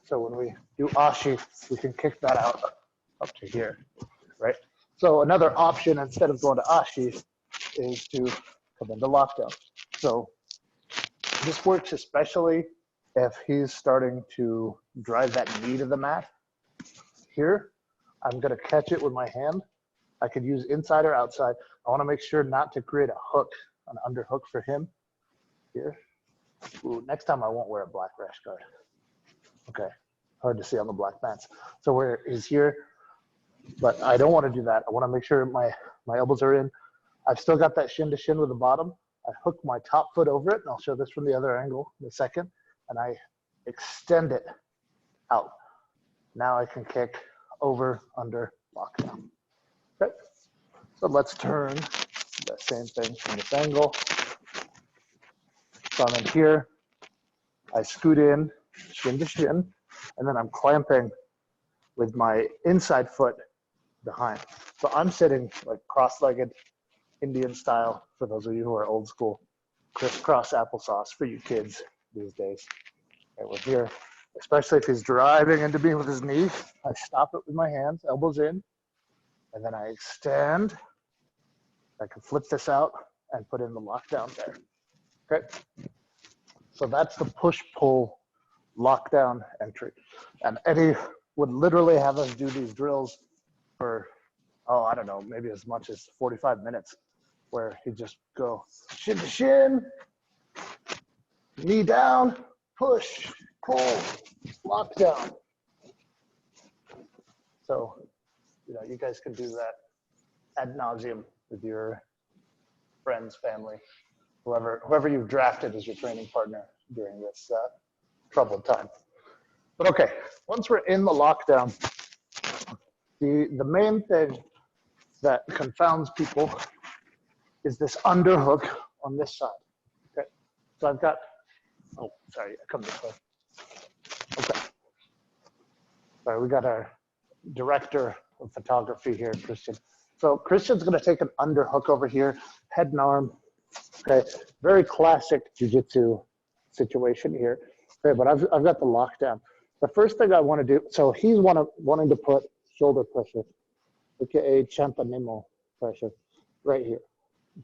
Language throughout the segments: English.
So when we do ashi, we can kick that out up to here, right? So another option instead of going to ashi is to come into lockdown. So this works especially if he's starting to drive that knee to the mat. Here, I'm gonna catch it with my hand. I could use inside or outside. I wanna make sure not to create a hook, an underhook for him. Here. Ooh, next time I won't wear a black rash guard. Okay, hard to see on the black pants. So where he's here, but I don't wanna do that. I wanna make sure my elbows are in. I've still got that shin to shin with the bottom. I hook my top foot over it, and I'll show this from the other angle in a second, and I extend it out. Now I can kick over, under, lockdown. Okay, so let's turn that same thing from this angle. So I'm in here, I scoot in, shin to shin, and then I'm clamping with my inside foot behind. So I'm sitting like cross-legged, Indian style, for those of you who are old school, crisscross applesauce for you kids these days. And we're here, especially if he's driving into me with his knee. I stop it with my hands, elbows in, and then I extend. I can flip this out and put in the lockdown there. Okay, so that's the push-pull lockdown entry. And Eddie would literally have us do these drills for, oh, I don't know, maybe as much as 45 minutes, where he'd just go shin to shin, knee down, push, pull, lockdown. So, you know, you guys can do that ad nauseum with your friends, family, whoever you've drafted as your training partner during this troubled time. But okay, once we're in the lockdown, the main thing that confounds people is this underhook on this side. Okay, so I've got, oh, sorry, I come this way. Okay, sorry, we got our director of photography here, Christian. So Christian's gonna take an underhook over here, head and arm. Okay, very classic jiu-jitsu situation here. Okay, but I've got the lockdown. The first thing I want to do, so he's wanting to put shoulder pressure, aka champanimo pressure, right here.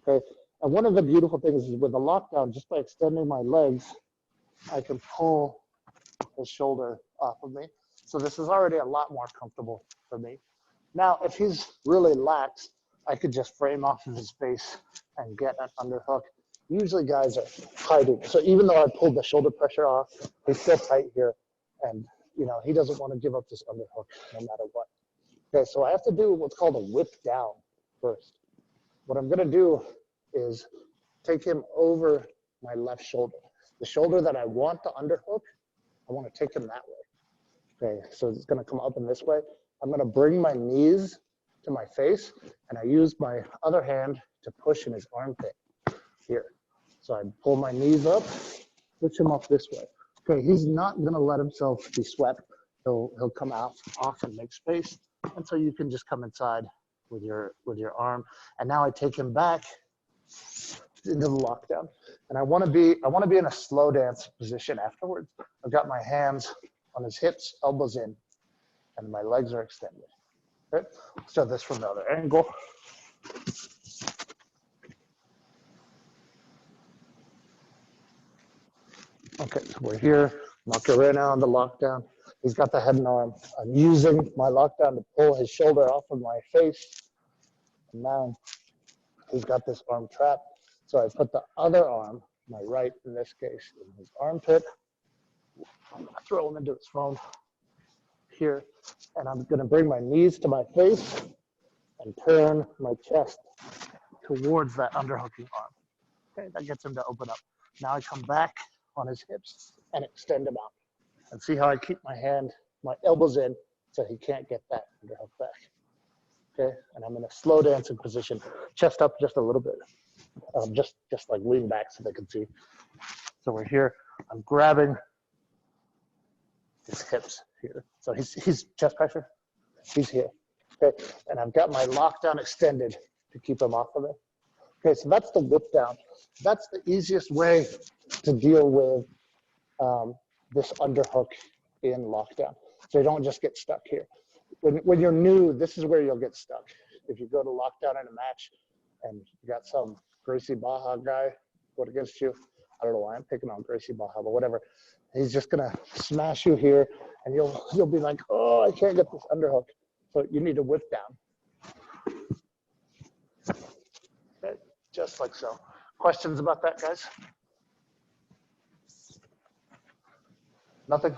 Okay, and one of the beautiful things is with the lockdown, just by extending my legs, I can pull his shoulder off of me. So this is already a lot more comfortable for me. Now, if he's really lax, I could just frame off of his face and get an underhook. Usually guys are hiding. So even though I pulled the shoulder pressure off, he's still tight here. And you know, he doesn't want to give up this underhook no matter what. Okay, so I have to do what's called a whip down first. What I'm gonna do is take him over my left shoulder. The shoulder that I want to underhook, I want to take him that way. Okay, so it's gonna come up in this way. I'm gonna bring my knees to my face, and I use my other hand to push in his armpit here. So I pull my knees up, push him up this way. Okay, he's not gonna let himself be swept. He'll come off and make space. And so you can just come inside with your arm. And now I take him back into the lockdown. And I wanna be in a slow dance position afterwards. I've got my hands on his hips, elbows in, and my legs are extended. Okay, let's do this from the other angle. Okay, so we're here. Marker right now on the lockdown. He's got the head and arm. I'm using my lockdown to pull his shoulder off of my face. And now he's got this arm trapped. So I put the other arm, my right in this case, in his armpit. I'm gonna throw him into his phone here. And I'm gonna bring my knees to my face and turn my chest towards that underhooking arm. Okay, that gets him to open up. Now I come back on his hips and extend him out. And see how I keep my hand, my elbows in, so he can't get that underhook back. Okay, and I'm in a slow dancing position, chest up just a little bit. Just like lean back so they can see. So we're here, I'm grabbing his hips here. So he's chest pressure, he's here. Okay, and I've got my lockdown extended to keep him off of it. Okay, so that's the whip down. That's the easiest way to deal with this underhook in lockdown. So you don't just get stuck here. When you're new, this is where you'll get stuck. If you go to lockdown in a match and you got some Gracie Baja guy going against you, I don't know why I'm picking on Gracie Baja, but whatever. He's just gonna smash you here, and you'll be like, oh, I can't get this underhook. So you need to whip down. Okay, just like so. Questions about that, guys? Nothing?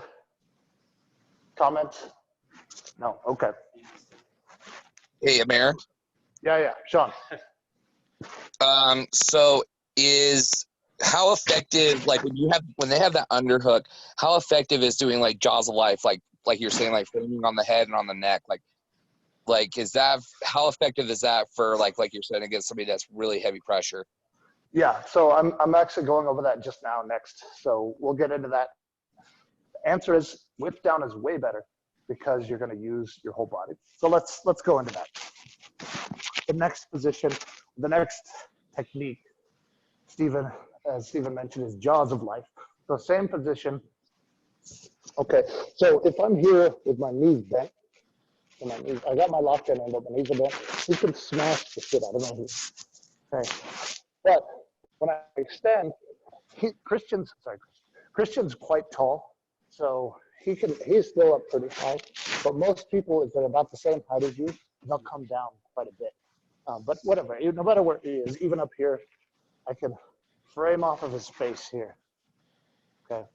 Comments? No, okay. Hey, Amir. Yeah, Sean. So how effective, like when they have that underhook, how effective is doing like jaws of life, like you're saying, like framing on the head and on the neck, like is that, how effective is that for like you're saying, against somebody that's really heavy pressure? Yeah, so I'm actually going over that just now next. So we'll get into that. The answer is whip down is way better because you're going to use your whole body. So let's go into that. The next position, the next technique, as Stephen mentioned, is jaws of life. So same position. Okay, so if I'm here with my knees bent, I got my lockdown in, but my knees are bent, he can smash the shit out of me. Okay, but when I extend, Christian's quite tall, so he's still up pretty high. But most people, if they're about the same height as you, they'll come down quite a bit. But whatever, no matter where he is, even up here, I can frame off of his face here. Okay.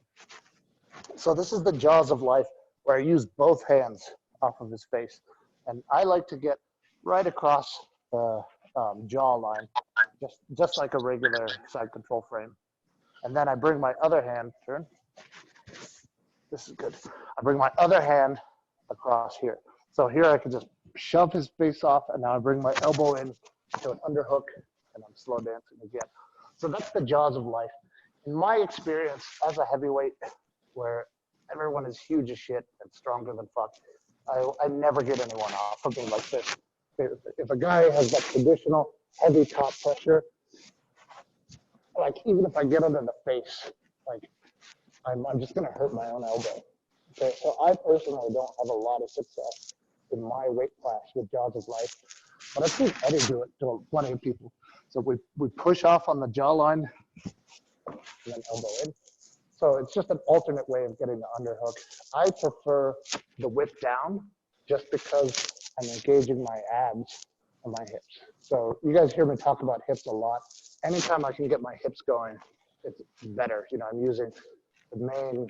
So this is the jaws of life, where I use both hands off of his face. And I like to get right across the jaw line, just like a regular side control frame. And then I bring my other hand, this is good. I bring my other hand across here. So here I can just shove his face off, and now I bring my elbow in to an underhook, and I'm slow dancing again. So that's the jaws of life. In my experience as a heavyweight, where everyone is huge as shit and stronger than fuck, I never get anyone off something like this. If a guy has that traditional heavy top pressure, like even if I get under the face, like I'm just gonna hurt my own elbow. Okay, so I personally don't have a lot of success in my weight class with jaws of life, but I've seen Eddie do it to plenty of people. So we push off on the jawline and then elbow in. So it's just an alternate way of getting the underhook. I prefer the whip down just because I'm engaging my abs and my hips. So you guys hear me talk about hips a lot. Anytime I can get my hips going, it's better. You know, I'm using the main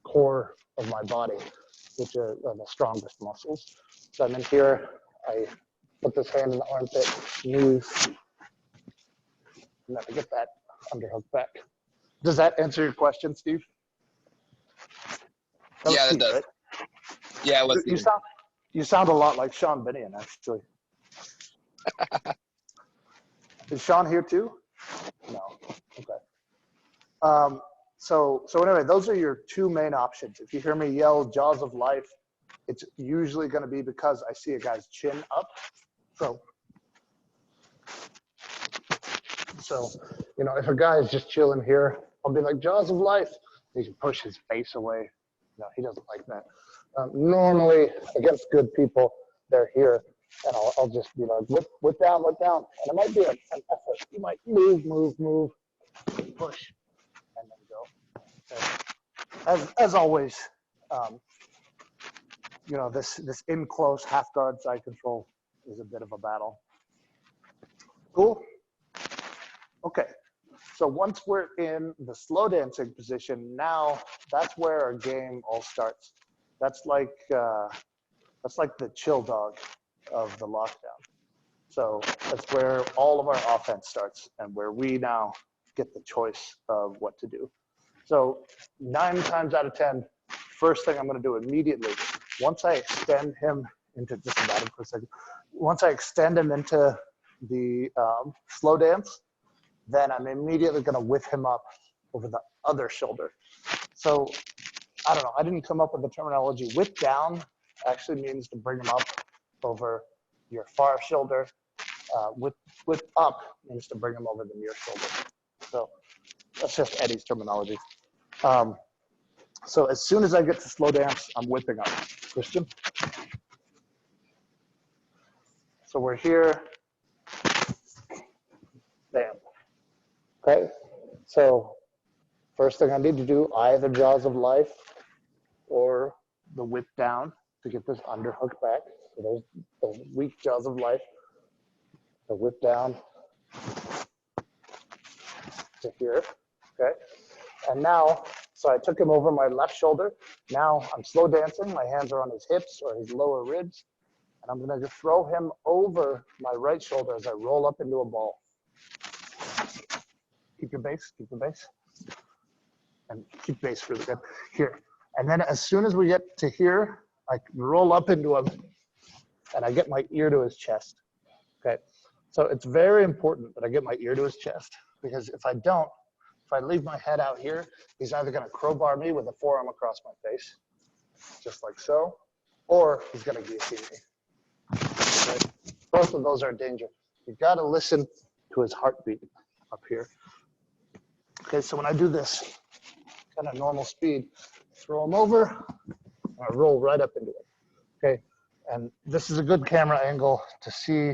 core of my body, which are the strongest muscles. So I'm in here, I put this hand in the armpit, knees, and then I get that underhook back. Does that answer your question, Steve? Yeah, that does. Right? Yeah, you sound a lot like Sean Binion, actually. Is Sean here too? No. Okay. So anyway, those are your two main options. If you hear me yell jaws of life, it's usually going to be because I see a guy's chin up. So, you know, if a guy is just chilling here, I'll be like, jaws of life. He can push his face away. No, he doesn't like that. Normally, against good people, they're here, and I'll just be like, whip down. And it might be an effort. You might move, push, and then go. Okay. As always, you know, this in close half guard side control is a bit of a battle. Cool. Okay, so once we're in the slow dancing position, now that's where our game all starts. That's like the chill dog of the lockdown. So that's where all of our offense starts and where we now get the choice of what to do. So 9 times out of 10, first thing I'm going to do immediately, once I extend him into, just about him for a second, once I extend him into the slow dance, then I'm immediately going to whip him up over the other shoulder. So I don't know, I didn't come up with the terminology. Whip down actually means to bring him up over your far shoulder. Whip up means to bring him over the near shoulder. So that's just Eddie's terminology. So as soon as I get to slow dance, I'm whipping up. Christian? So we're here. Bam. Okay. So first thing I need to do, either jaws of life or the whip down to get this underhook back. So there's those weak jaws of life. The whip down to here. Okay. And now, so I took him over my left shoulder. Now I'm slow dancing. My hands are on his hips or his lower ribs. And I'm going to throw him over my right shoulder as I roll up into a ball. Keep your base, keep your base. And keep base really good. Here. And then as soon as we get to here, I roll up into him and I get my ear to his chest. Okay. So it's very important that I get my ear to his chest, because if I don't, if I leave my head out here, he's either going to crowbar me with a forearm across my face, just like so, or he's going to guillotine me. Okay? Both of those are a danger. You've got to listen to his heartbeat up here. Okay, so when I do this kind of normal speed, throw him over, and I roll right up into it. Okay, and this is a good camera angle to see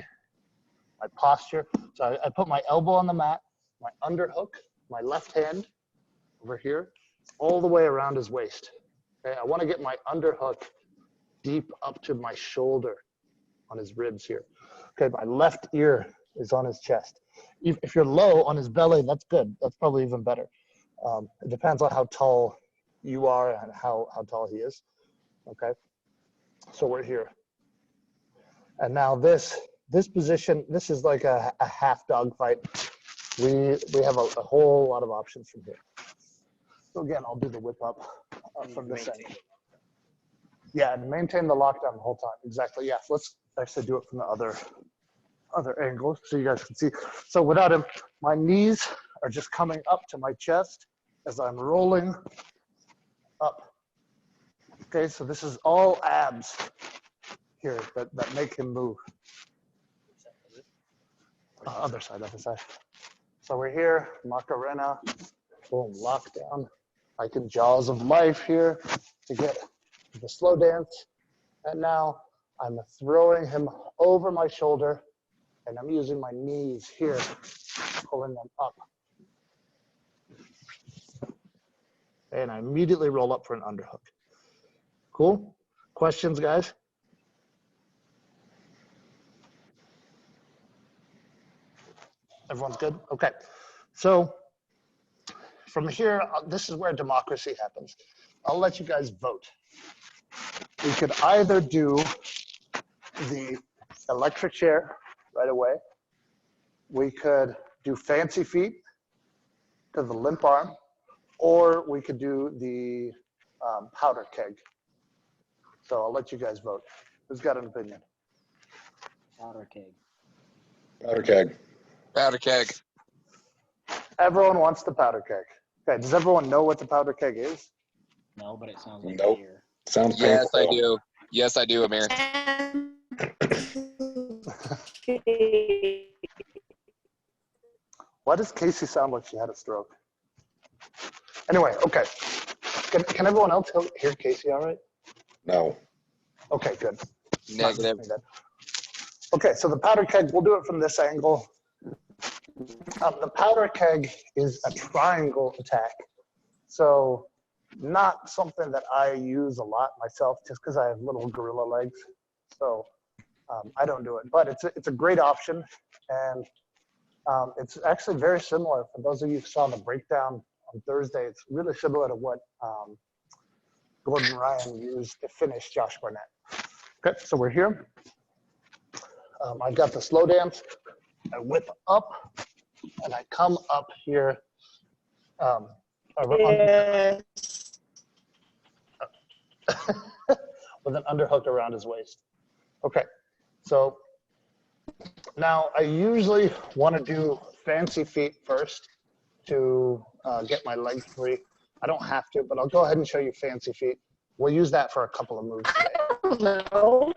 my posture. So I put my elbow on the mat, my underhook, my left hand over here, all the way around his waist. Okay, I want to get my underhook deep up to my shoulder on his ribs here. Okay, my left ear is on his chest. If you're low on his belly, that's good. That's probably even better. It depends on how tall you are and how tall he is. Okay, so we're here. And now this position, this is like a half dog fight. We have a whole lot of options from here. So again, I'll do the whip up from this end. Yeah, and maintain the lockdown the whole time. Exactly. Yeah. Let's actually do it from the other angle so you guys can see. So without him, my knees are just coming up to my chest as I'm rolling up. Okay, so this is all abs here that make him move. Other side. So we're here, Macarena, boom, lockdown. I can jaws of life here to get the slow dance. And now I'm throwing him over my shoulder and I'm using my knees here, pulling them up. And I immediately roll up for an underhook. Cool? Questions, guys? Everyone's good? Okay. So from here, this is where democracy happens. I'll let you guys vote. We could either do the electric chair right away. We could do fancy feet to the limp arm, or we could do the powder keg. So I'll let you guys vote. Who's got an opinion? Powder keg. Powder keg. Powder keg. Everyone wants the powder keg. Okay, does everyone know what the powder keg is? No, but it sounds like Nope. beer. Sounds Yes, painful. I do. Yes, I do, Amir. Why does Casey sound like she had a stroke? Anyway, okay. Can everyone else hear Casey all right? No. Okay, good. Negative. Okay, so the powder keg, we'll do it from this angle. The powder keg is a triangle attack. So not something that I use a lot myself just because I have little gorilla legs. So I don't do it, but it's a great option. And it's actually very similar. For those of you who saw the breakdown on Thursday, it's really similar to what Gordon Ryan used to finish Josh Barnett. Okay, so we're here. I got the slow dance. I whip up and I come up here. Yes. With an underhook around his waist. Okay, so now I usually want to do fancy feet first to get my legs free. I don't have to, but I'll go ahead and show you fancy feet. We'll use that for a couple of moves today. I don't know.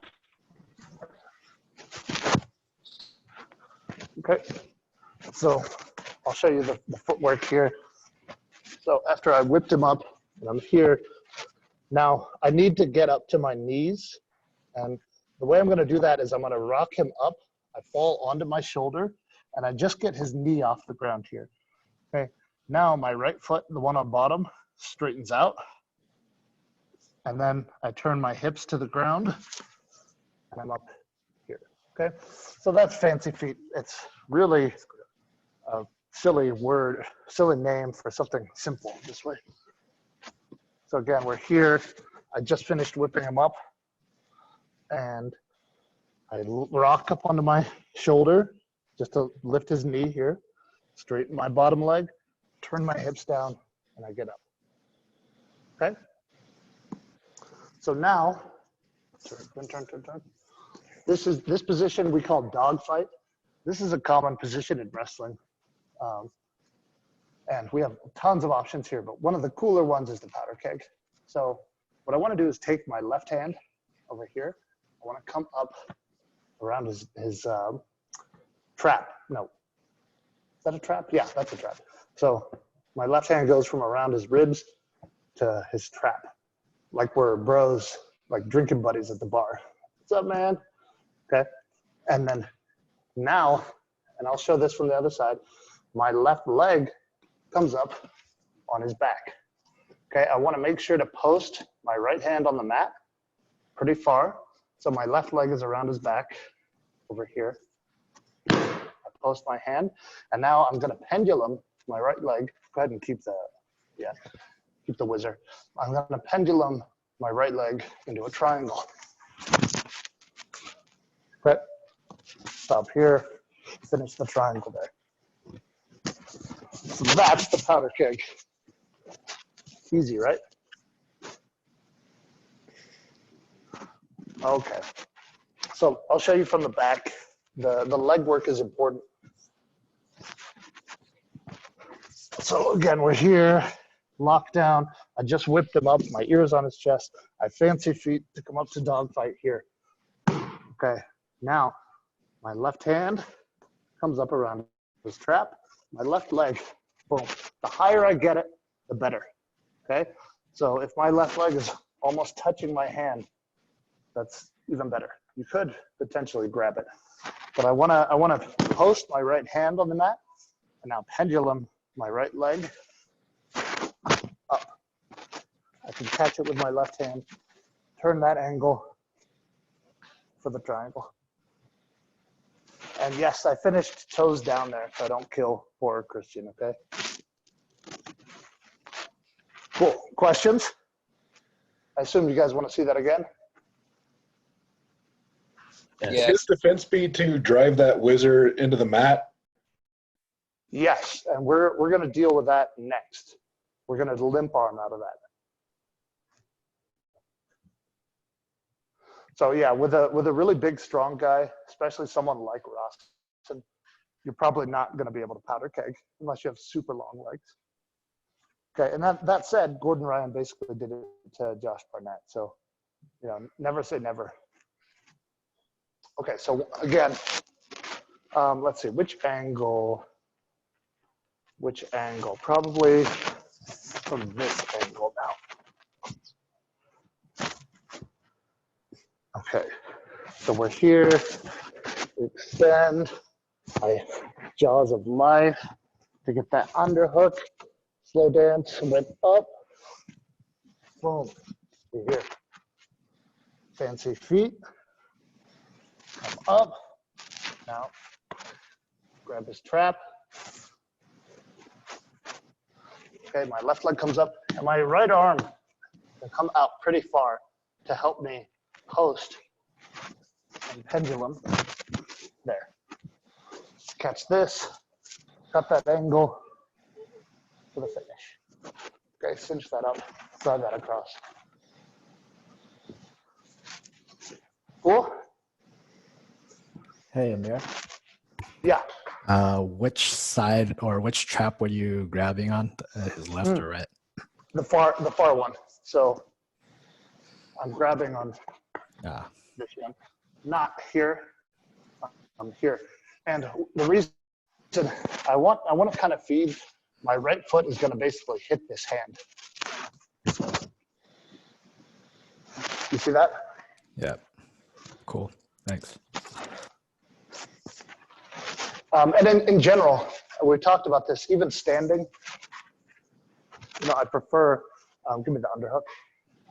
Okay, so I'll show you the footwork here. So after I whipped him up and I'm here, Now I need to get up to my knees, and the way I'm going to do that is I'm going to rock him up. I fall onto my shoulder, and I just get his knee off the ground here. Okay. Now my right foot, the one on bottom, straightens out, and then I turn my hips to the ground, and I'm up here. Okay. So that's fancy feet. It's really a silly word, silly name for something simple this way. So again, we're here. I just finished whipping him up, and I rock up onto my shoulder just to lift his knee here, straighten my bottom leg, turn my hips down, and I get up. Okay? So now, turn. This position we call dog fight. This is a common position in wrestling. And we have tons of options here, but one of the cooler ones is the powder keg. So what I want to do is take my left hand over here. I want to come up around his trap. No, is that a trap? Yeah, that's a trap. So my left hand goes from around his ribs to his trap, like we're bros, like drinking buddies at the bar. What's up, man? Okay. And then now, and I'll show this from the other side, my left leg comes up on his back. Okay, I want to make sure to post my right hand on the mat pretty far. So my left leg is around his back over here. I post my hand, and now I'm going to pendulum my right leg. Go ahead and keep the whizzer. I'm going to pendulum my right leg into a triangle. Okay, stop here, finish the triangle there. So that's the powder keg. Easy, right? Okay. So I'll show you from the back. The leg work is important. So again, we're here, locked down. I just whipped him up. My ear's on his chest. I fancy feet to come up to dog fight here. Okay. Now, my left hand comes up around his trap. My left leg, boom. The higher I get it, the better. Okay? So if my left leg is almost touching my hand, that's even better. You could potentially grab it. But I wanna post my right hand on the mat, and now pendulum my right leg up. I can catch it with my left hand, turn that angle for the triangle. And yes, I finished toes down there so I don't kill poor Christian, okay? Cool, questions? I assume you guys want to see that again? Yes. His defense be to drive that whizzer into the mat? Yes, and we're going to deal with that next. We're going to limp arm out of that. So yeah, with a really big, strong guy, especially someone like Ross, you're probably not going to be able to powder keg unless you have super long legs. Okay, and that said, Gordon Ryan basically did it to Josh Barnett. So, you know, never say never. Okay, so again, let's see, which angle? Probably from this angle now. Okay, so we're here, extend my jaws of life to get that underhook, slow dance, whip up, boom, we're here. Fancy feet, come up, now grab his trap. Okay, my left leg comes up, and my right arm can come out pretty far to help me post and pendulum there. Catch this, cut that angle for the finish. Okay, cinch that up, drive that across. Cool? Hey, Amir. Yeah. Which side or which trap were you grabbing on? His left or right? The far one. So I'm grabbing on this one. Not here. I'm here. And the reason I want to kind of feed, my right foot is going to basically hit this hand. You see that? Yeah. Cool. Thanks. And in general, we talked about this, even standing, I prefer, give me the underhook.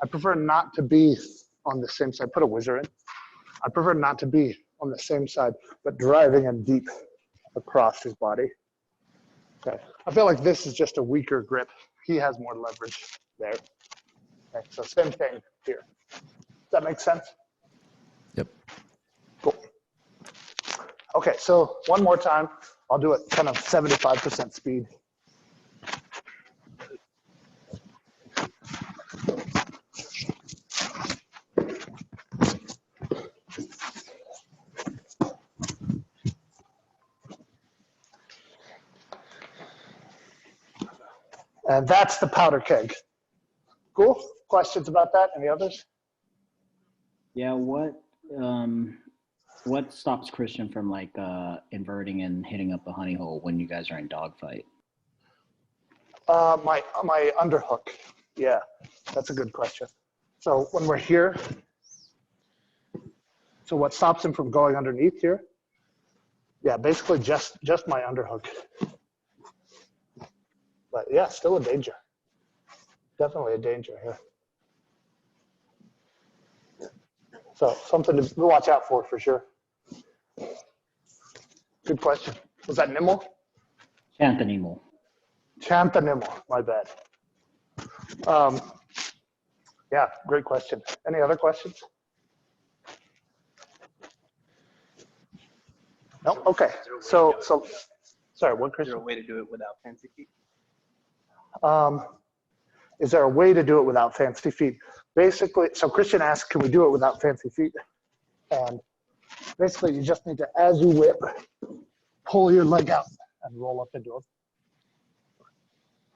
I prefer not to be on the same side. Put a whizzer in. I prefer not to be on the same side, but driving him deep across his body. Okay. I feel like this is just a weaker grip. He has more leverage there. Okay. So same thing here. Does that make sense? Yep. Cool. Okay, so one more time. I'll do it kind of 75% speed. And that's the powder keg. Cool? Questions about that? Any others? Yeah, what stops Christian from like inverting and hitting up a honey hole when you guys are in dogfight? My underhook. Yeah, that's a good question. So when we're here, so what stops him from going underneath here? Yeah, basically just my underhook. But yeah, still a danger. Definitely a danger here. So something to watch out for sure. Good question. Was that Nimble? Chanthanimal. Chanthanimal, my bad. Yeah, great question. Any other questions? No? Okay. So sorry, what, Christian? Is there a way to do it without fancy feet? Is there a way to do it without fancy feet? Basically, so Christian asked, can we do it without fancy feet? And basically, you just need to, as you whip, pull your leg out and roll up into it.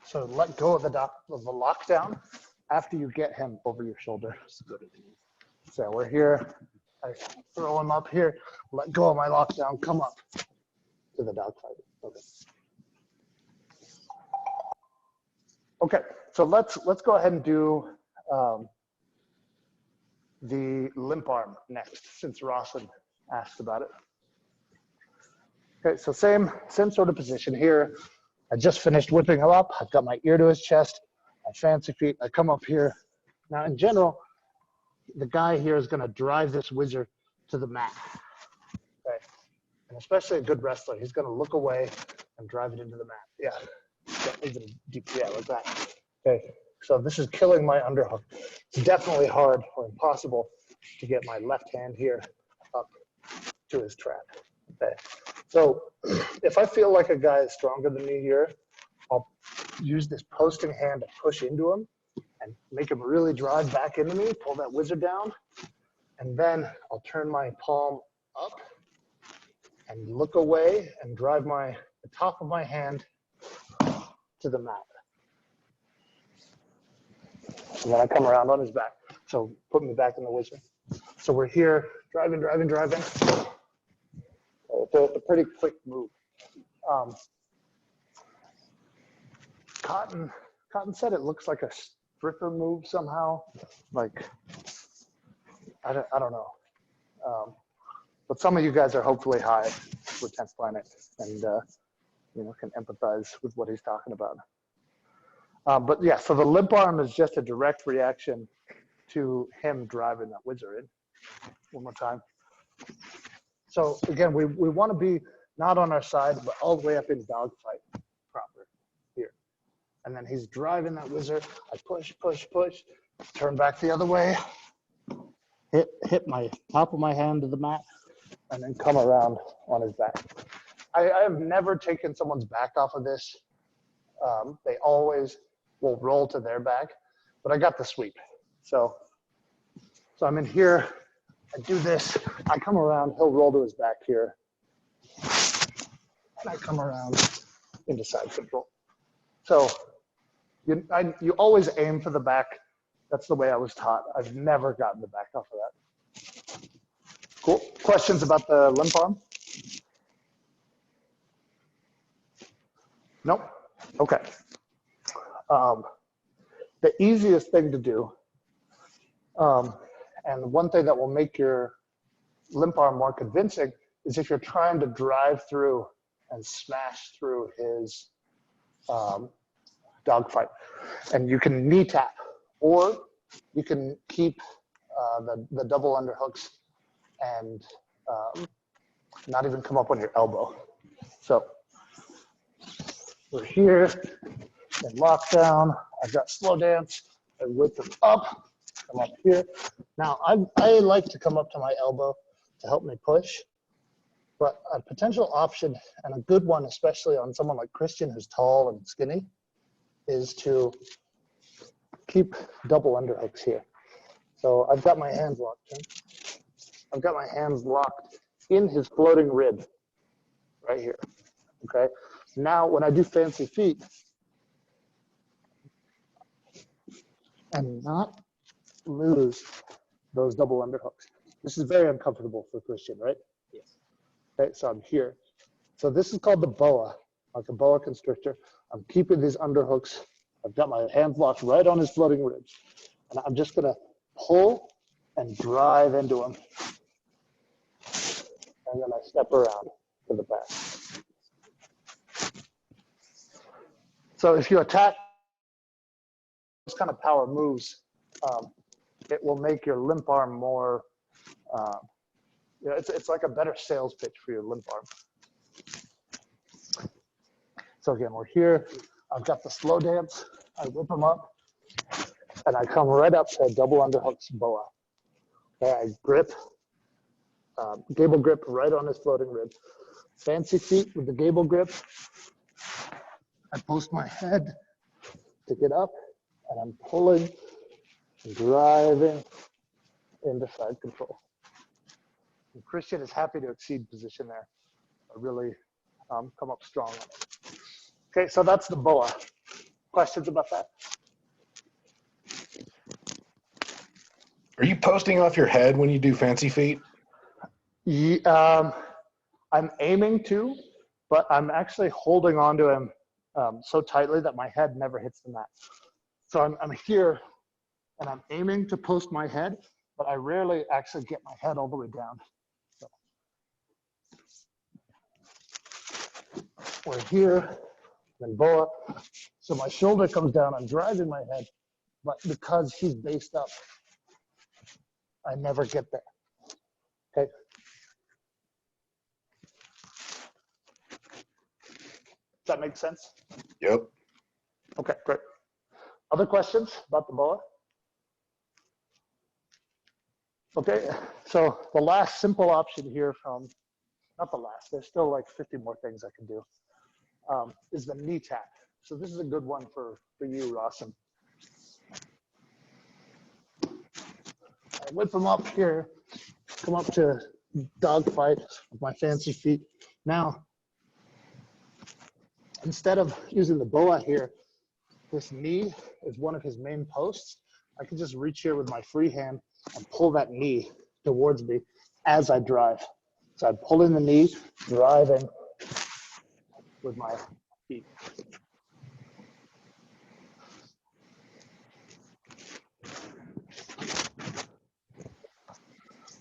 So let go of the lockdown after you get him over your shoulder. So we're here. I throw him up here, let go of my lockdown, come up to the dog fight. Okay. Okay, so let's go ahead and do the limp arm next, since Rawson asked about it. Okay, so same sort of position here. I just finished whipping him up. I've got my ear to his chest, my fancy feet. I come up here. Now, in general, the guy here is going to drive this whizzer to the mat. Okay, and especially a good wrestler, he's going to look away and drive it into the mat. Yeah, even deep, yeah, like that. Okay, so this is killing my underhook. It's definitely hard or impossible to get my left hand here up to his trap. Okay, so if I feel like a guy is stronger than me here, I'll use this posting hand to push into him and make him really drive back into me, pull that whizzer down, and then I'll turn my palm up and look away and drive the top of my hand to the mat. And then I come around on his back. So put me back in the whizzer. So we're here, driving. It's a pretty quick move. Cotton said it looks like a stripper move somehow. Like, I don't know. But some of you guys are hopefully high with 10th Planet and can empathize with what he's talking about. But yeah, so the limp arm is just a direct reaction to him driving that whizzer in. One more time. So again, we want to be not on our side, but all the way up in dogfight proper here. And then he's driving that whizzer. I push, turn back the other way, hit my top of my hand to the mat, and then come around on his back. I have never taken someone's back off of this. They always will roll to their back, but I got the sweep. So I'm in here, I do this, I come around, he'll roll to his back here, and I come around into side control. So you always aim for the back. That's the way I was taught. I've never gotten the back off of that. Cool. Questions about the limp arm? Nope. Okay. The easiest thing to do, And one thing that will make your limp arm more convincing is if you're trying to drive through and smash through his dogfight. And you can knee tap, or you can keep the double underhooks and not even come up on your elbow. So we're here in lockdown. I've got slow dance. I whip them up, come up here. Now, I like to come up to my elbow to help me push, but a potential option, and a good one, especially on someone like Christian who's tall and skinny, is to keep double underhooks here. So I've got my hands locked in. I've got my hands locked in his floating rib right here, okay? Now, when I do fancy feet, and not lose those double underhooks. This is very uncomfortable for Christian, right? Yes. Okay, so I'm here. So this is called the boa, like a boa constrictor. I'm keeping these underhooks. I've got my hands locked right on his floating ribs. And I'm just gonna pull and drive into him. And then I step around to the back. So if you attack those kind of power moves, it will make your limp arm more, it's like a better sales pitch for your limp arm. So again, we're here. I've got the slow dance. I whip them up, and I come right up to a double underhooks boa. Okay, I grip, gable grip right on his floating rib. Fancy feet with the gable grip. I post my head to get up, and I'm pulling, driving into side control. And Christian is happy to exceed position there. I really come up strong on it. Okay, so that's the boa. Questions about that? Are you posting off your head when you do fancy feet? Yeah, I'm aiming to, but I'm actually holding on to him so tightly that my head never hits the mat. So I'm here, and I'm aiming to post my head, but I rarely actually get my head all the way down. So we're here, then boa. So my shoulder comes down, I'm driving my head, but because he's based up, I never get there, okay? Does that make sense? Yep. Okay, great. Other questions about the boa? Okay, so the last simple option here from, not the last, there's still like 50 more things I can do, is the knee tap. So this is a good one for you, Rawson. I whip them up here, come up to dog fight with my fancy feet. Now, instead of using the boa here, this knee is one of his main posts. I can just reach here with my free hand and pull that knee towards me as I drive. So I'm pulling the knee, driving with my feet.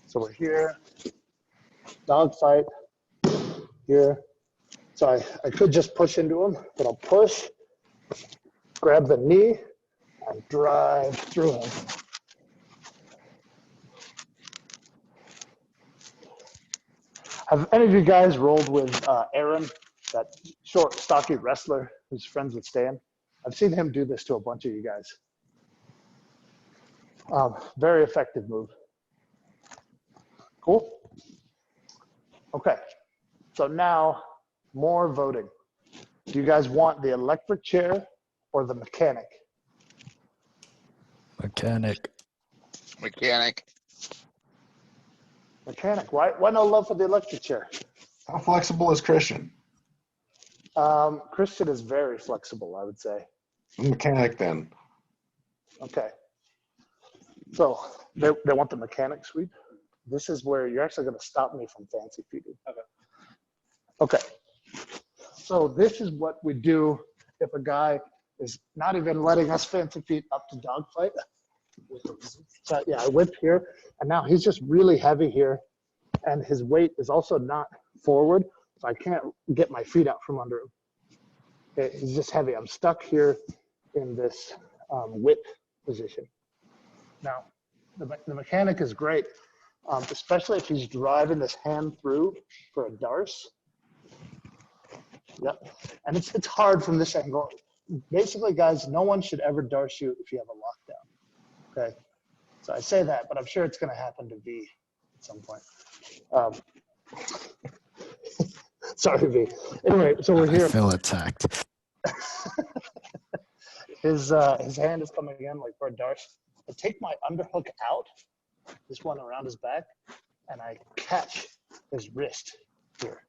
So we're here, dog fight, here. So I could just push into him, but I'll push, grab the knee, and drive through him. Have any of you guys rolled with Aaron, that short, stocky wrestler who's friends with Stan? I've seen him do this to a bunch of you guys. Very effective move. Cool? Okay, so now more voting. Do you guys want the electric chair or the mechanic? Mechanic. Mechanic. Mechanic, why no love for the electric chair? How flexible is Christian? Christian is very flexible, I would say. I'm a mechanic then. Okay. So they want the mechanic sweep. This is where you're actually going to stop me from fancy feeding. Okay. So this is what we do if a guy is not even letting us fancy feet up to dogfight. So yeah, I whip here, and now he's just really heavy here, and his weight is also not forward, so I can't get my feet out from under him. Okay, he's just heavy. I'm stuck here in this whip position. Now, the mechanic is great, especially if he's driving this hand through for a darce. Yep, and it's hard from this angle. Basically, guys, no one should ever darce you if you have a lockdown. Okay, so I say that, but I'm sure it's going to happen to V at some point. Sorry, V. Anyway, so we're here. I feel attacked. His hand is coming in like for a darce. I take my underhook out, this one around his back, and I catch his wrist here.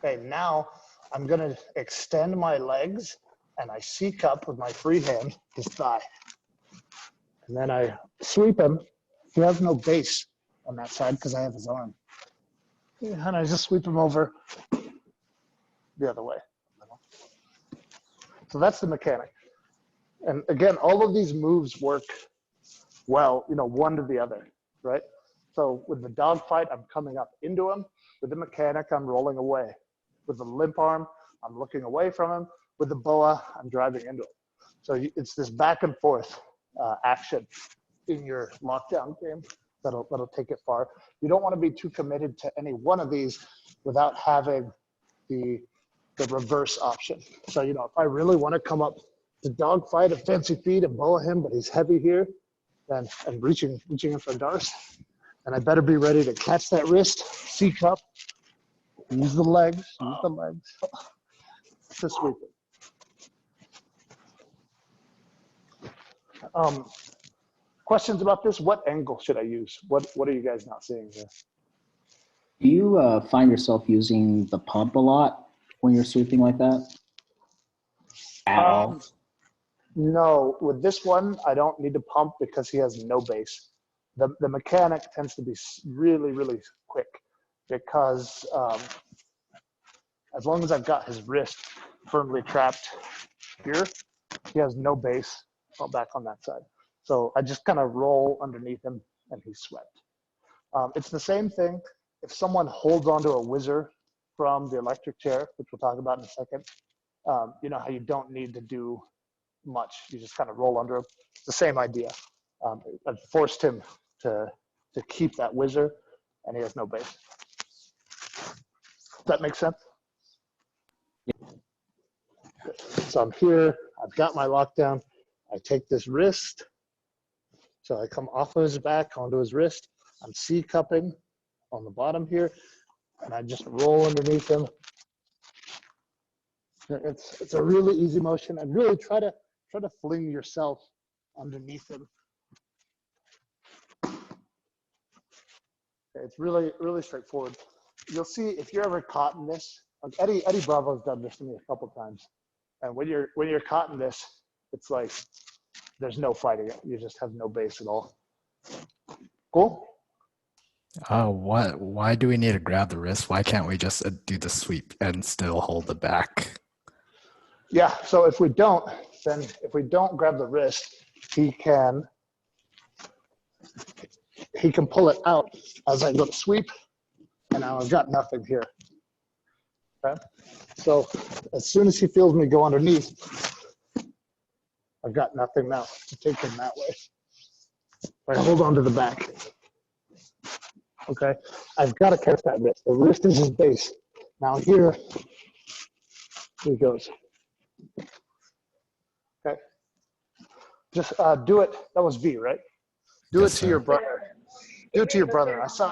Okay, now I'm gonna extend my legs and I seek up with my free hand his thigh. And then I sweep him. He has no base on that side because I have his arm. And I just sweep him over the other way. So that's the mechanic. And again, all of these moves work well, one to the other, right? So with the dog fight, I'm coming up into him. With the mechanic, I'm rolling away. With the limp arm, I'm looking away from him. With the boa, I'm driving into him. So it's this back and forth action in your lockdown game that'll take it far. You don't want to be too committed to any one of these without having the reverse option. So, if I really want to come up to dog fight a fancy feet and boa him, but he's heavy here, then I'm reaching in for darce, and I better be ready to catch that wrist, seek up, use the legs to sweep it. Questions about this? What angle should I use? What are you guys not seeing here? Do you find yourself using the pump a lot when you're sweeping like that? At all? No, with this one, I don't need to pump because he has no base. The mechanic tends to be really, really quick because as long as I've got his wrist firmly trapped here, he has no base back on that side. So I just kind of roll underneath him and he's swept. It's the same thing if someone holds onto a whizzer from the electric chair, which we'll talk about in a second. You know how you don't need to do much. You just kind of roll under him. It's the same idea. I've forced him to keep that whizzer and he has no base. Does that make sense? So I'm here, I've got my lockdown. I take this wrist. So I come off of his back onto his wrist. I'm C-cupping on the bottom here, and I just roll underneath him. It's a really easy motion, and really try to fling yourself underneath him. It's really, really straightforward. You'll see if you're ever caught in this. Like Eddie Bravo's done this to me a couple times, and when you're caught in this, it's like there's no fighting it. You just have no base at all. Cool. Why do we need to grab the wrist? Why can't we just do the sweep and still hold the back? Yeah, so if we don't grab the wrist, he can pull it out as I go to sweep, and now I've got nothing here. Okay? So as soon as he feels me go underneath, I've got nothing now to take him that way. I hold on to the back. Okay, I've got to catch that wrist. The wrist is his base. Now here he goes. Okay, just do it. That was V, right? Do Yes, it to sir. your brother. Do it to your brother. I saw.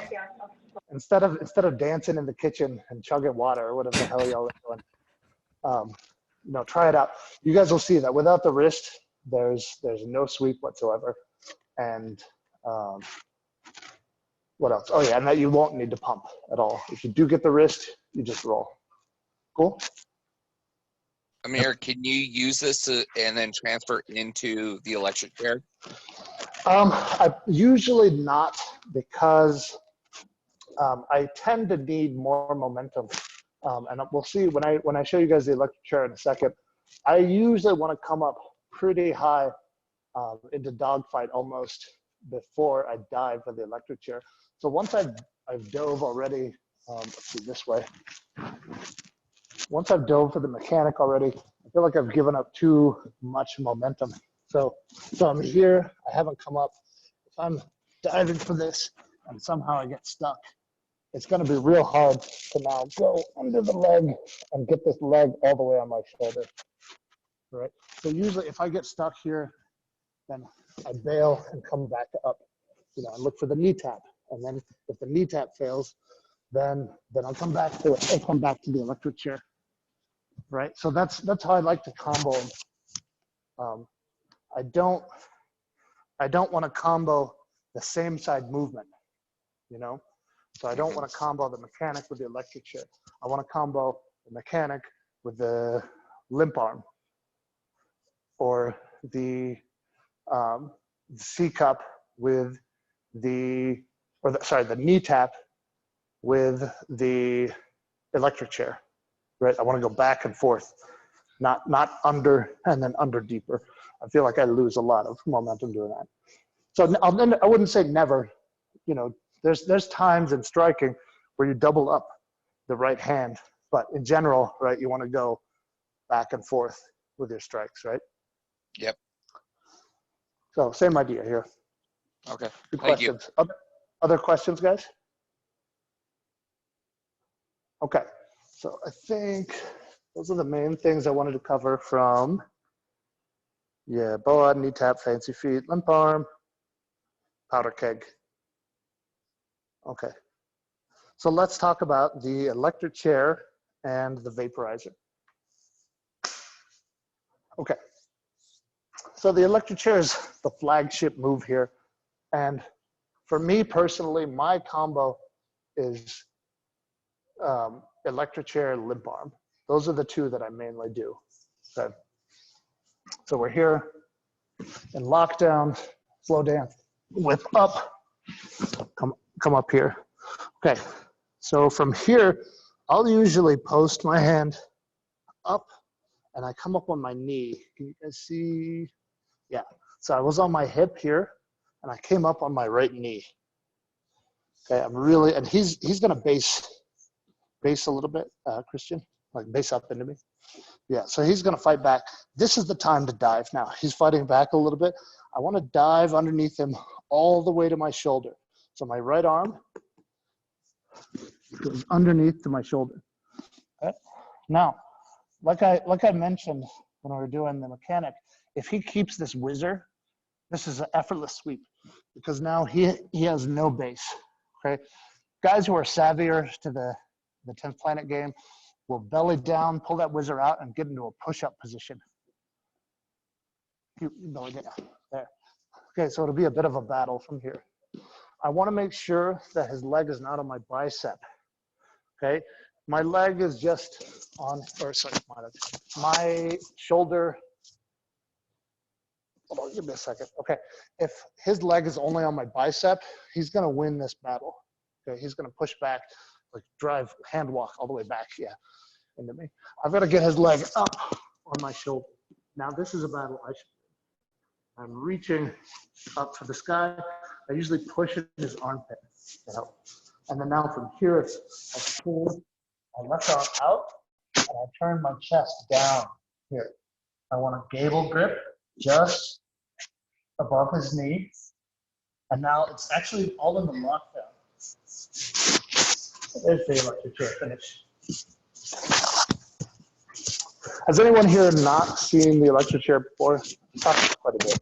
Instead of dancing in the kitchen and chugging water or whatever the hell y'all are doing, try it out. You guys will see that without the wrist, there's no sweep whatsoever. And what else? Oh yeah, and that you won't need to pump at all. If you do get the wrist, you just roll. Cool? Amir, can you use this and then transfer into the electric chair? I usually not, because I tend to need more momentum. And we'll see when I show you guys the electric chair in a second. I usually want to come up pretty high into dogfight almost before I dive for the electric chair. So once I've dove already, let's see this way. Once I've dove for the mechanic already, I feel like I've given up too much momentum. So I'm here, I haven't come up. If I'm diving for this and somehow I get stuck, it's gonna be real hard to now go under the leg and get this leg all the way on my shoulder, right? So usually if I get stuck here, then I bail and come back up. You know, I look for the knee tap. And then if the knee tap fails, then I'll come back to it. I'll come back to the electric chair, right? So that's how I like to combo. I don't want to combo the same side movement, you know? So I don't want to combo the mechanic with the electric chair. I want to combo the mechanic with the limp arm or the C cup with the knee tap with the electric chair, right? I want to go back and forth, not under and then under deeper. I feel like I lose a lot of momentum doing that. So I wouldn't say never, you know, there's times in striking where you double up the right hand, but in general, right, you want to go back and forth with your strikes, right? Yep. So same idea here. Okay. Good Thank you. questions. Other questions, guys? Okay, so I think those are the main things I wanted to cover from, yeah, boa, knee tap, fancy feet, limp arm, powder keg. Okay, so let's talk about the electric chair and the vaporizer. Okay, so the electric chair is the flagship move here. And for me personally, my combo is electric chair, limp arm. Those are the two that I mainly do. Okay. So we're here in lockdown, slow dance, whip up, come up here. Okay, so from here, I'll usually post my hand up and I come up on my knee. Can you guys see? Yeah, so I was on my hip here and I came up on my right knee. Okay, I'm really, and he's gonna base a little bit, Christian, like base up into me. Yeah, so he's gonna fight back. This is the time to dive now. He's fighting back a little bit. I wanna dive underneath him all the way to my shoulder. So my right arm goes underneath to my shoulder. Okay. Now, like I mentioned when we were doing the mechanic, if he keeps this whizzer, this is an effortless sweep because now he has no base. Okay, guys who are savvier to the 10th Planet game will belly down, pull that whizzer out, and get into a push-up position. Belly down, there. Okay, so it'll be a bit of a battle from here. I want to make sure that his leg is not on my bicep. Okay, my leg is just on, or sorry, my shoulder. Hold on, give me a second. Okay, if his leg is only on my bicep, he's gonna win this battle. Okay, he's gonna push back, like drive, hand walk all the way back, yeah, into me. I've gotta get his leg up on my shoulder. Now this is a battle I should win. I'm reaching up for the sky. I usually push in his armpit to help. And then now from here, I pull my left arm out and I turn my chest down here. I want a gable grip just above his knee. And now it's actually all in the lockdown. There's the electric chair finish. Has anyone here not seen the electric chair before? I've talked quite a bit.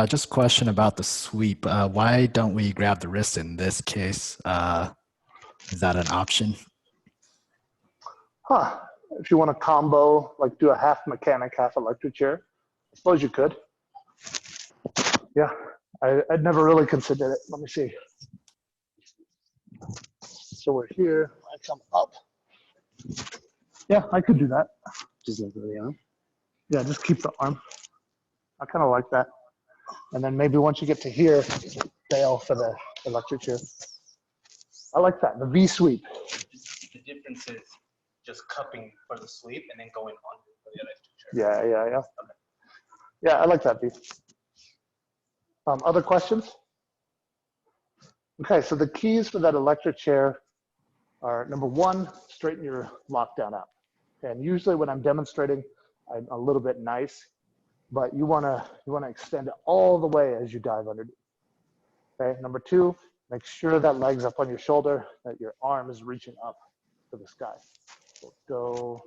Just a question about the sweep. Why don't we grab the wrist in this case? Is that an option? Huh. If you want to combo, like do a half mechanic, half electric chair, I suppose you could. Yeah, I'd never really considered it. Let me see. So we're here, I come up. Yeah, I could do that. Just like the arm. Yeah, just keep the arm. I kind of like that. And then maybe once you get to here, bail for the electric chair. I like that, the V sweep. The difference is just cupping for the sweep and then going on for the electric Yeah. Yeah, I like that beat. Other questions? Okay, so the keys for that electric chair are, number one, straighten your lockdown out. And usually when I'm demonstrating, I'm a little bit nice, but you wanna extend it all the way as you dive underneath. Okay, number two, make sure that leg's up on your shoulder, that your arm is reaching up to the sky. So go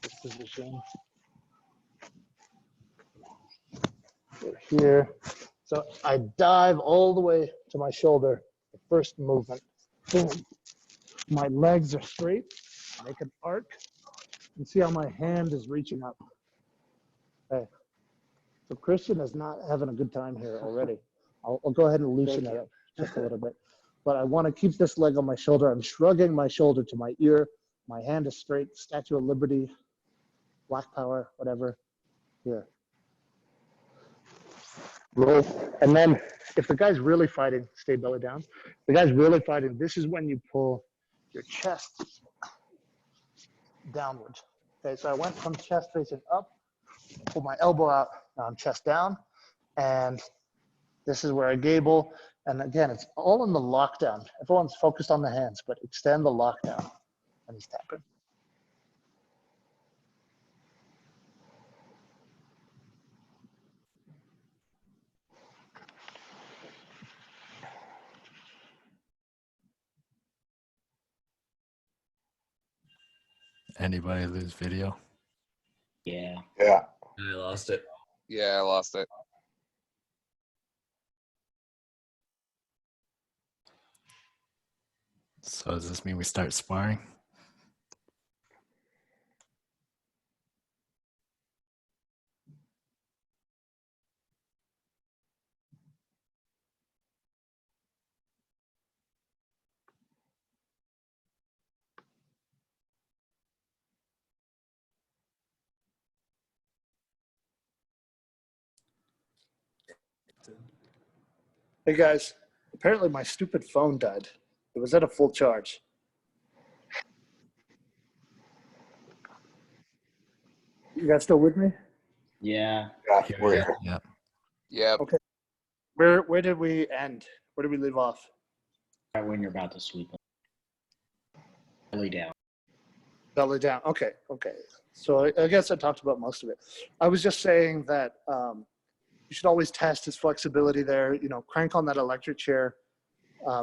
this position. Go here. So I dive all the way to my shoulder, the first movement. Boom. My legs are straight, make an arc, and see how my hand is reaching up. Okay. So Christian is not having a good time here already. I'll go ahead and loosen it up just a little bit. But I want to keep this leg on my shoulder. I'm shrugging my shoulder to my ear. My hand is straight, Statue of Liberty, Black Power, whatever. Here. Roll. And then if the guy's really fighting, stay belly down. If the guy's really fighting, this is when you pull your chest downwards. Okay, so I went from chest facing up, pull my elbow out, now I'm chest down, and this is where I gable. And again, it's all in the lockdown. Everyone's focused on the hands, but extend the lockdown. And he's tapping. Anybody lose video? Yeah. Yeah. I lost it. Yeah, I lost it. So does this mean we start sparring? Hey guys, apparently my stupid phone died. It was at a full charge. You guys still with me? Yeah. Yeah. We're here. Yeah. Yep. Okay. Where did we end? Where did we leave off? Right when you're about to sweep them. Belly down. Belly down. Okay. So I guess I talked about most of it. I was just saying that you should always test his flexibility there. You know, crank on that electric chair.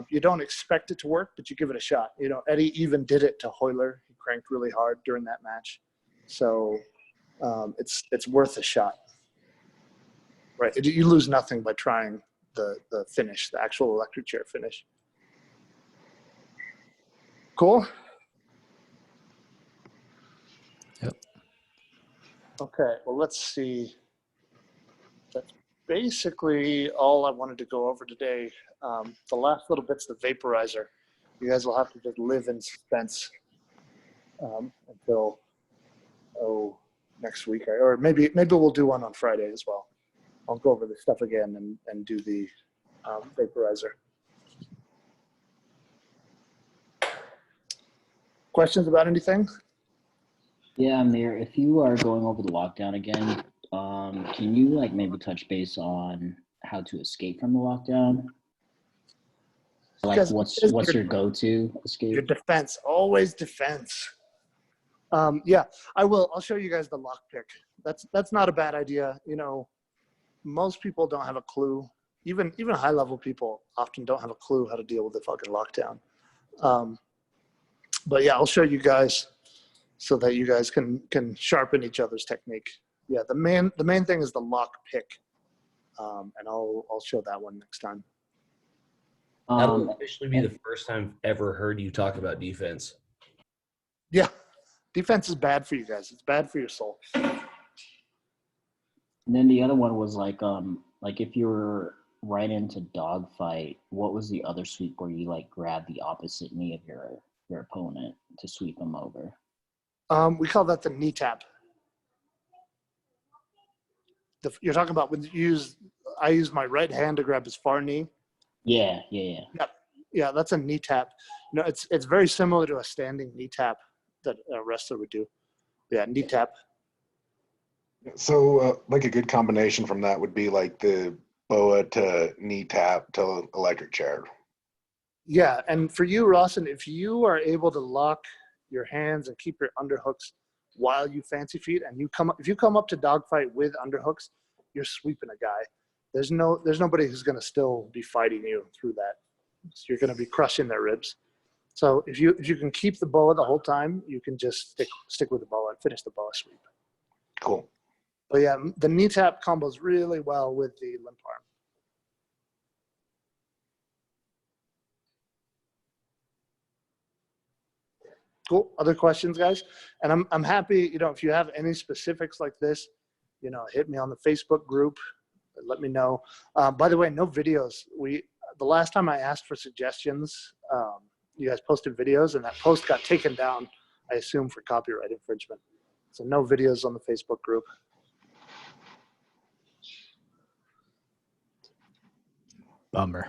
You don't expect it to work, but you give it a shot. You know, Eddie even did it to Hoyler. He cranked really hard during that match. So it's worth a shot. Right. You lose nothing by trying the finish, the actual electric chair finish. Cool. Yep. Okay. Well, let's see. That's basically all I wanted to go over today. The last little bit's the vaporizer. You guys will have to just live in suspense until next week, or maybe we'll do one on Friday as well. I'll go over the stuff again and do the vaporizer. Questions about anything? Yeah, Amir, if you are going over the lockdown again, can you like maybe touch base on how to escape from the lockdown? Like Because what's your go-to Your escape? defense, always defense. Yeah, I will. I'll show you guys the lock pick. That's not a bad idea. You know, most people don't have a clue. Even high level people often don't have a clue how to deal with the fucking lockdown. But yeah, I'll show you guys so that you guys can sharpen each other's technique. Yeah, the main thing is the lock pick, and I'll show that one next time. That'll officially be the first time I've ever heard you talk about defense. Yeah, defense is bad for you guys. It's bad for your soul. And then the other one was like if you were right into dogfight, what was the other sweep where you like grab the opposite knee of your opponent to sweep them over? We call that the knee tap. You're talking about when I use my right hand to grab his far knee. Yeah. Yeah, that's a knee tap. No, it's very similar to a standing knee tap that a wrestler would do. Yeah, knee tap. So, like a good combination from that would be like the BOA to knee tap to electric chair. Yeah, and for you, Rawson, if you are able to lock your hands and keep your underhooks while you fancy feet, and if you come up to dogfight with underhooks, you're sweeping a guy. There's nobody who's going to still be fighting you through that. So you're going to be crushing their ribs. So if you can keep the BOA the whole time, you can just stick with the BOA and finish the BOA sweep. Cool. But yeah, the knee tap combos really well with the limp arm. Cool. Other questions, guys? And I'm happy, if you have any specifics like this, hit me on the Facebook group. Let me know. By the way, no videos. The last time I asked for suggestions, you guys posted videos, and that post got taken down, I assume, for copyright infringement. So no videos on the Facebook group. Bummer.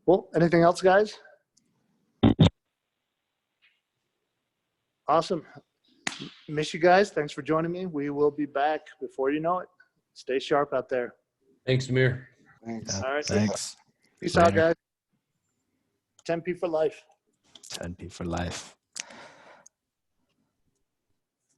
Well, anything else, guys? Awesome. Miss you guys. Thanks for joining me. We will be back before you know it. Stay sharp out there. Thanks, Amir. Thanks. All right. Thanks. Peace Later. out, guys. 10P for life. 10P for life.